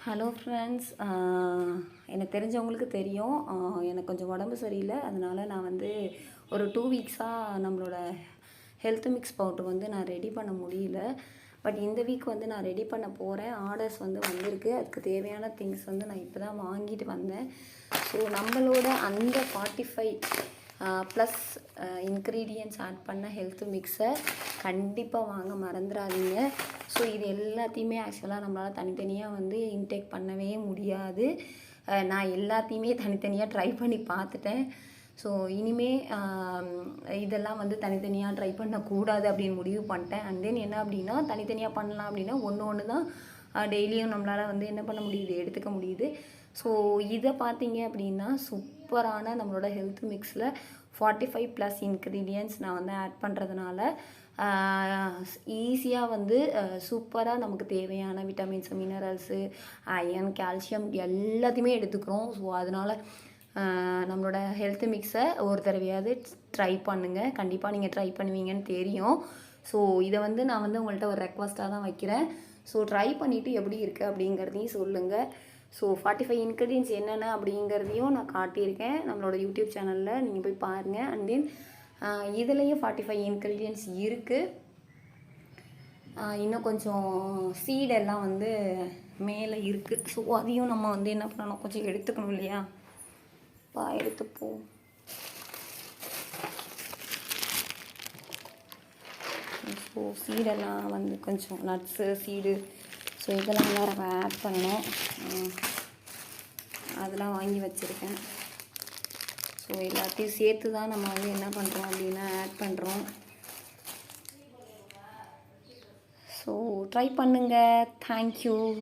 Hello friends, எனக்கு தெரிஞ்சவங்களுக்கு தெரியும். எனக்கு கொஞ்சம் உடம்பு சரியில்லை. அதனால் நான் வந்து ஒரு 2 வீக்ஸாக நம்மளோட ஹெல்த் மிக்ஸ் பவுடர் வந்து நான் ரெடி பண்ண முடியல. பட் இந்த வீக் வந்து நான் ரெடி பண்ண போகிறேன். ஆர்டர்ஸ் வந்து வந்திருக்கு. அதுக்கு தேவையான திங்ஸ் வந்து நான் இப்போ தான் வாங்கிட்டு வந்தேன். ஸோ நம்மளோட அந்த 45 ப்ளஸ் இன்க்ரீடியன்ட்ஸ் ஆட் பண்ண ஹெல்த் மிக்ஸை கண்டிப்பாக வாங்க மறந்துடாதீங்க. ஸோ இது எல்லாத்தையுமே ஆக்சுவலாக நம்மளால் தனித்தனியாக வந்து இன்டேக் பண்ணவே முடியாது. நான் எல்லாத்தையுமே தனித்தனியாக ட்ரை பண்ணி பார்த்துட்டேன். ஸோ இனிமே இதெல்லாம் வந்து தனித்தனியாக ட்ரை பண்ணக்கூடாது அப்படின்னு முடிவு பண்ணிட்டேன். அண்ட் தென் என்ன அப்படின்னா, தனித்தனியாக பண்ணலாம் அப்படின்னா ஒன்று தான் டெய்லியும் நம்மளால் வந்து என்ன பண்ண முடியுது, எடுத்துக்க முடியுது. ஸோ இதை பார்த்தீங்க அப்படின்னா சூப்பரான நம்மளோட ஹெல்த் மிக்ஸில் 45 ப்ளஸ் இன்க்ரீடியன்ட்ஸ் நான் வந்து ஆட் பண்ணுறதுனால ஈஸியாக வந்து சூப்பராக நமக்கு தேவையான விட்டமின்ஸு, மினரல்ஸு, அயன், கால்சியம் எல்லாத்தையுமே எடுத்துக்கிறோம். ஸோ அதனால் நம்மளோட ஹெல்த் மிக்ஸை ஒரு தடவையாவது ட்ரை பண்ணுங்கள். கண்டிப்பாக நீங்கள் ட்ரை பண்ணுவீங்கன்னு தெரியும். ஸோ இதை வந்து நான் வந்து உங்கள்கிட்ட ஒரு ரெக்வஸ்ட்டாக தான் வைக்கிறேன். ஸோ ட்ரை பண்ணிவிட்டு எப்படி இருக்குது அப்படிங்கிறதையும் சொல்லுங்கள். ஸோ 45 இன்க்ரீடியன்ட்ஸ் என்னென்ன அப்படிங்கிறதையும் நான் காட்டியிருக்கேன் நம்மளோட யூடியூப் சேனலில், நீங்கள் போய் பாருங்கள். அண்ட் தென் இதுலேயும் 45 இன்க்ரீடியன்ட்ஸ் இருக்குது. இன்னும் கொஞ்சம் சீடெல்லாம் வந்து மேலே இருக்குது. ஸோ அதையும் நம்ம வந்து என்ன பண்ணணும், கொஞ்சம் எடுத்துக்கணும் இல்லையா? எடுத்துப்போம். ஸோ சீடெல்லாம் வந்து கொஞ்சம் நட்ஸு, சீடு, ஸோ இதெல்லாம் எல்லாம் ஆட் பண்ணணும். அதெல்லாம் வாங்கி வச்சுருக்கேன். ஸோ எல்லாத்தையும் சேர்த்து தான் நம்ம வந்து என்ன பண்ணுறோம் அப்படின்னா ஆட் பண்ணுறோம். ஸோ ட்ரை பண்ணுங்கள். தேங்க்யூ.